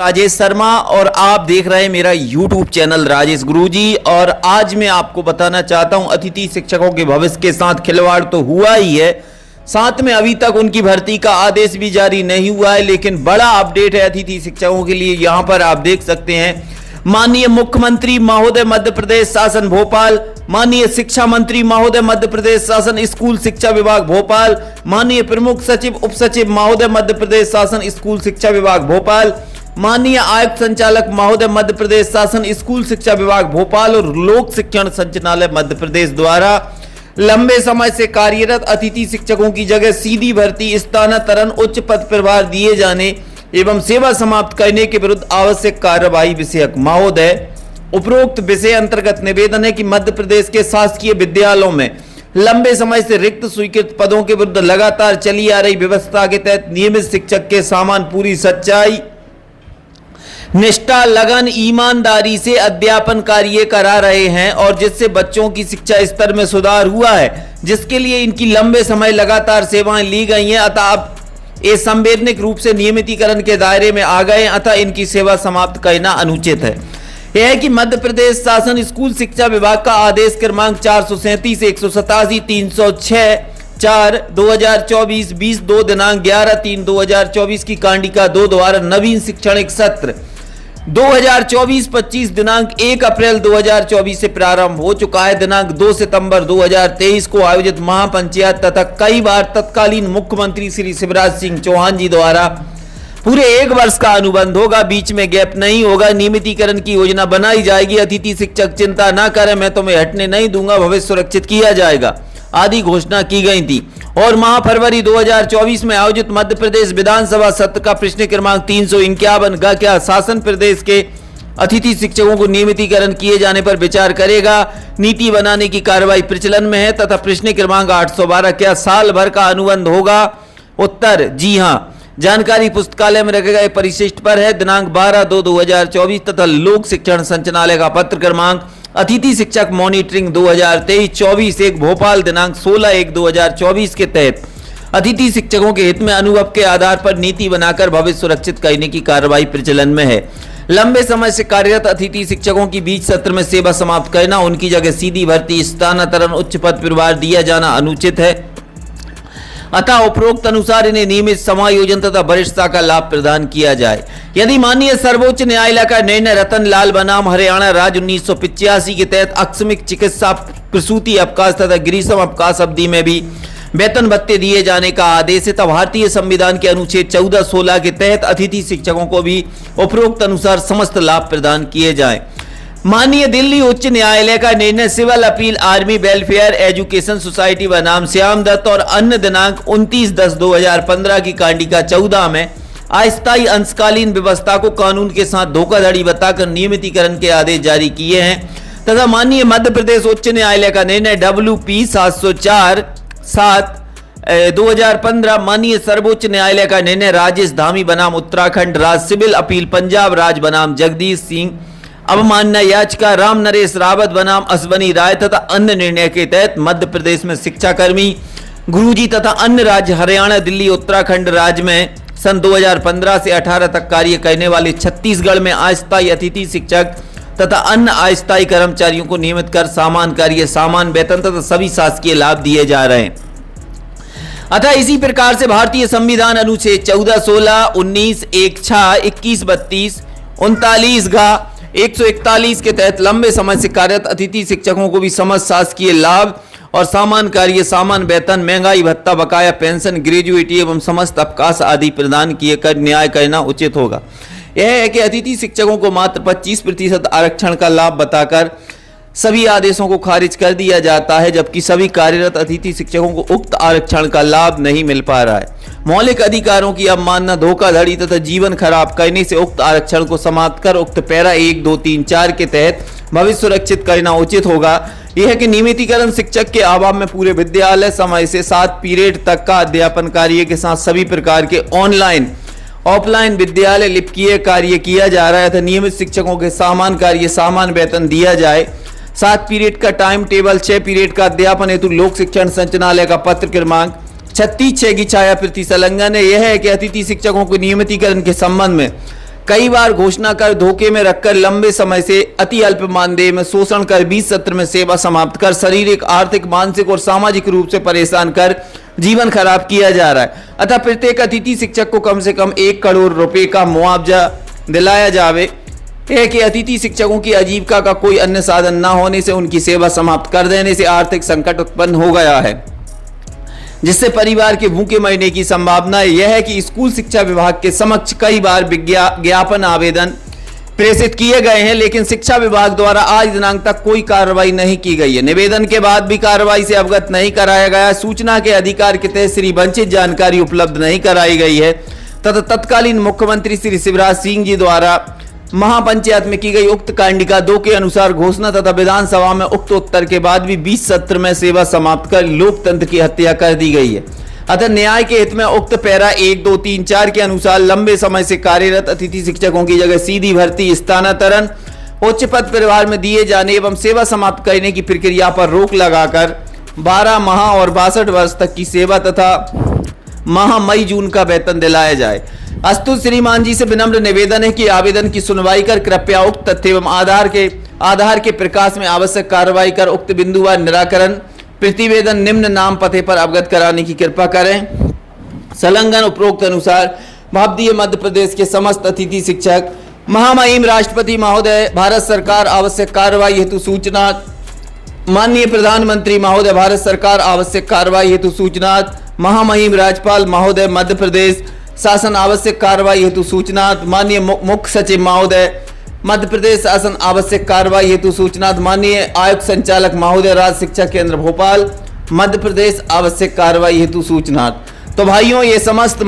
राजेश शर्मा और आप देख रहे हैं मेरा YouTube चैनल राजेश गुरुजी। और आज मैं आपको बताना चाहता हूं, अतिथि शिक्षकों के भविष्य के साथ खिलवाड़ तो हुआ ही है, साथ में अभी तक उनकी भर्ती का आदेश भी जारी नहीं हुआ है, लेकिन बड़ा अपडेट है अतिथि शिक्षकों के लिए। यहां पर आप देख सकते हैं, माननीय मुख्यमंत्री महोदय मध्य प्रदेश शासन भोपाल, माननीय शिक्षा मंत्री महोदय मध्य प्रदेश शासन स्कूल शिक्षा विभाग भोपाल, माननीय प्रमुख सचिव उप सचिव महोदय मध्य प्रदेश शासन स्कूल शिक्षा विभाग भोपाल, माननीय आयुक्त संचालक महोदय मध्य प्रदेश शासन स्कूल शिक्षा विभाग भोपाल और लोक शिक्षण संचालय मध्य प्रदेश द्वारा लंबे समय से कार्यरत अतिथि शिक्षकों की जगह सीधी भर्ती, स्थानांतरण, उच्च पद प्रभार दिए जाने एवं सेवा समाप्त करने के विरुद्ध आवश्यक कार्यवाही विषयक महोदय, उपरोक्त विषय अंतर्गत निवेदन है कि मध्य प्रदेश के शासकीय विद्यालयों में लंबे समय से रिक्त स्वीकृत पदों के विरुद्ध लगातार चली आ रही व्यवस्था के तहत नियमित शिक्षक के समान पूरी सच्चाई, निष्ठा, लगन, ईमानदारी से अध्यापन कार्य करा रहे हैं और जिससे बच्चों की शिक्षा स्तर में सुधार हुआ है, जिसके लिए इनकी लंबे समय लगातार सेवाएं ली गई हैं। अतः अब ये संवैधानिक रूप से नियमितीकरण के दायरे में आ गए, अतः इनकी सेवा समाप्त करना अनुचित है। यह है कि मध्य प्रदेश शासन स्कूल शिक्षा विभाग का आदेश क्रमांक 437 187 306 4/2024 20/2 दिनांक 11/3/2024 की कांडिका 2 द्वारा नवीन शैक्षणिक सत्र 2024-25 दिनांक 1 अप्रैल 2024 से प्रारंभ हो चुका है। दिनांक 2 सितंबर 2023 को आयोजित महापंचायत तथा कई बार तत्कालीन मुख्यमंत्री श्री शिवराज सिंह चौहान जी द्वारा पूरे 1 वर्ष का अनुबंध होगा, बीच में गैप नहीं होगा। नियमितीकरण की योजना बनाई जाएगी। अतिथि शिक्षक चिंता ना करें, मैं तुम्हें हटने नहीं दूंगा, भविष्य सुरक्षित किया जाएगा आदि घोषणा की गई थी। और माह फरवरी 2024 में आयोजित मध्य प्रदेश विधानसभा सत्र का प्रश्न क्रमांक 351 का क्या शासन प्रदेश के अतिथि शिक्षकों को नियमितीकरण किए जाने पर विचार करेगा, नीति बनाने की कार्रवाई प्रचलन में है। तथा प्रश्न क्रमांक 812 क्या साल भर का अनुबंध होगा? उत्तर जी हां। जानकारी पुस्तकालय में रखे गए परिशिष्ट पर है। दिनांक 12/2/2024 तथा लोक शिक्षण संचालय का पत्र क्रमांक अतिथि शिक्षक मॉनिटरिंग 2023-24 भोपाल दिनांक 16/1/2024 के तहत अतिथि शिक्षकों के हित में अनुभव के आधार पर नीति बनाकर भविष्य सुरक्षित करने की कार्रवाई प्रचलन में है। लंबे समय से कार्यरत अतिथि शिक्षकों की बीच सत्र में सेवा समाप्त करना, उनकी जगह सीधी भर्ती, स्थानांतरण, उच्च पद प्रभार दिया जाना अनुचित है। अतः उपरोक्त अनुसार इन्हें नियमित समायोजन तथा वरिष्ठता का लाभ प्रदान किया जाए। यदि माननीय सर्वोच्च न्यायालय का निर्णय रतन लाल बनाम हरियाणा राज्य 1985 के तहत आकस्मिक चिकित्सा, प्रसूति अवकाश तथा ग्रीष्म अवकाश अवधि में भी वेतन भत्ते दिए जाने का आदेश है, तब भारतीय संविधान के अनुच्छेद 14-16 के तहत अतिथि शिक्षकों को भी उपरोक्त अनुसार समस्त लाभ प्रदान किए जाए। माननीय दिल्ली उच्च न्यायालय का निर्णय civil appeal army welfare education society बनाम श्याम दत्त और अन्य दिनांक 29/10/2015 की कांडिका 14 में अस्थायी अंशकालीन व्यवस्था को कानून के साथ धोखाधड़ी बताकर नियमितीकरण के आदेश जारी किए हैं। तथा माननीय मध्य प्रदेश उच्च न्यायालय का निर्णय WP 704/7/2015, माननीय सर्वोच्च न्यायालय का निर्णय राजेश धामी बनाम उत्तराखंड राज्य सिविल अपील पंजाब राज्य बनाम जगदीश सिंह, अवमानना याचिका राम नरेश रावत बनाम अश्वनी राय तथा अन्य निर्णय के तहत मध्य प्रदेश में शिक्षाकर्मी, गुरुजी तथा अन्य राज्य हरियाणा, दिल्ली, उत्तराखंड राज्य में सन 2015 से 18 तक कार्य करने वाले छत्तीसगढ़ में अस्थायी अतिथि शिक्षक तथा अन्य अस्थायी कर्मचारियों को नियमित कर सामान कार्य, सामान वेतन तथा सभी शासकीय लाभ दिए जा रहे हैं। अतः इसी प्रकार से भारतीय संविधान अनुच्छेद 14, 16, 19, 1, 21, 32, 39 141 के तहत लंबे समय से कार्यरत अतिथि शिक्षकों को भी समस्त शासकीय लाभ और सामान कार्य, सामान वेतन, महंगाई भत्ता, बकाया पेंशन, ग्रेजुएटी एवं समस्त अवकाश आदि प्रदान किए कर न्याय करना उचित होगा। यह है कि अतिथि शिक्षकों को मात्र 25% आरक्षण का लाभ बताकर सभी आदेशों को खारिज कर दिया जाता है, जबकि सभी कार्यरत अतिथि शिक्षकों को उक्त आरक्षण का लाभ नहीं मिल पा रहा है। मौलिक अधिकारों की अवमानना, धोखाधड़ी तथा जीवन खराब करने से उक्त आरक्षण को समाप्त कर उक्त पैरा 1, 2, 3, 4 के तहत भविष्य सुरक्षित करना उचित होगा। यह है कि नियमितीकरण शिक्षक के अभाव में पूरे विद्यालय समय से 7 पीरियड तक का अध्यापन कार्य के साथ सभी प्रकार के ऑनलाइन ऑफलाइन विद्यालय लिपिकीय कार्य किया जा रहा है तथा नियमित शिक्षकों के सामान कार्य, सामान वेतन दिया जाए। 7 पीरियड का टाइम टेबल, 6 पीरियड का अध्यापन हेतु लोक शिक्षण संचालय का पत्र क्रमांक 36/6 की छाया प्रति संलग्न है। यह है कि अतिथि शिक्षकों को नियमितीकरण के संबंध में कई बार घोषणा कर धोखे में रखकर लंबे समय से अति अल्प मानदेय में शोषण कर 20 सत्र में सेवा समाप्त कर शारीरिक, आर्थिक, मानसिक और सामाजिक रूप से परेशान कर जीवन खराब किया जा रहा है। अतः प्रत्येक अतिथि शिक्षक को कम से कम 1 करोड़ रुपए का मुआवजा दिलाया जावे। है कि अतिथि शिक्षकों की आजीविका का कोई अन्य साधन न होने से उनकी सेवा समाप्त कर देने से आर्थिक संकट उत्पन्न हो गया है, जिससे परिवार के भूखे मरने की संभावना यह है कि स्कूल शिक्षा विभाग के समक्ष कई बार ज्ञापन आवेदन प्रेषित किए गए हैं, लेकिन शिक्षा विभाग द्वारा आज दिनांक तक कोई कार्रवाई नहीं की गई है। निवेदन के बाद भी कार्रवाई से अवगत नहीं कराया गया। सूचना के अधिकार के तहत श्री वंचित जानकारी उपलब्ध नहीं कराई गई है तथा तत्कालीन मुख्यमंत्री श्री शिवराज सिंह जी द्वारा महापंचायत में की गई उक्त कांडिका 2 के अनुसार घोषणा तथा विधानसभा में उक्त उत्तर के बाद भी 20 सत्र में सेवा समाप्त कर लोकतंत्र की हत्या कर दी गई है। अतः न्याय के हित में उक्त पैरा 1, 2, 3, 4 के अनुसार लंबे समय से कार्यरत अतिथि शिक्षकों की जगह सीधी भर्ती, स्थानांतरण, उच्च पद प्रभार में दिए जाने एवं सेवा समाप्त करने की प्रक्रिया पर रोक लगाकर 12 माह और 62 वर्ष तक की सेवा तथा माह मई जून का वेतन दिलाया जाए। अस्तु श्रीमान जी से विनम्र निवेदन है कि आवेदन की सुनवाई कर कृपया उक्त तथ्य एवं आधार के प्रकाश में आवश्यक कार्रवाई कर उक्त बिंदुवार निराकरण प्रतिवेदन निम्न नाम पते पर अवगत कराने की कृपा करें। संलग्न उपरोक्त अनुसार भावदीय मध्य प्रदेश के समस्त अतिथि शिक्षक महामहिम राष्ट्रपति महोदय, भारत सरकार आवश्यक कार्रवाई हेतु सूचना। माननीय प्रधानमंत्री महोदय, भारत सरकार आवश्यक कार्रवाई हेतु सूचना। महामहिम राज्यपाल महोदय, मध्य प्रदेश शासन आवश्यक कार्रवाई हेतु सूचना। माननीय मुख्य सचिव महोदय, मध्य प्रदेश शासन आवश्यक कार्रवाई हेतु सूचना। माननीय आयुक्त संचालक महोदय, राज्य शिक्षा केंद्र भोपाल, मध्य प्रदेश आवश्यक कार्रवाई हेतु सूचना। तो भाइयों, ये समस्त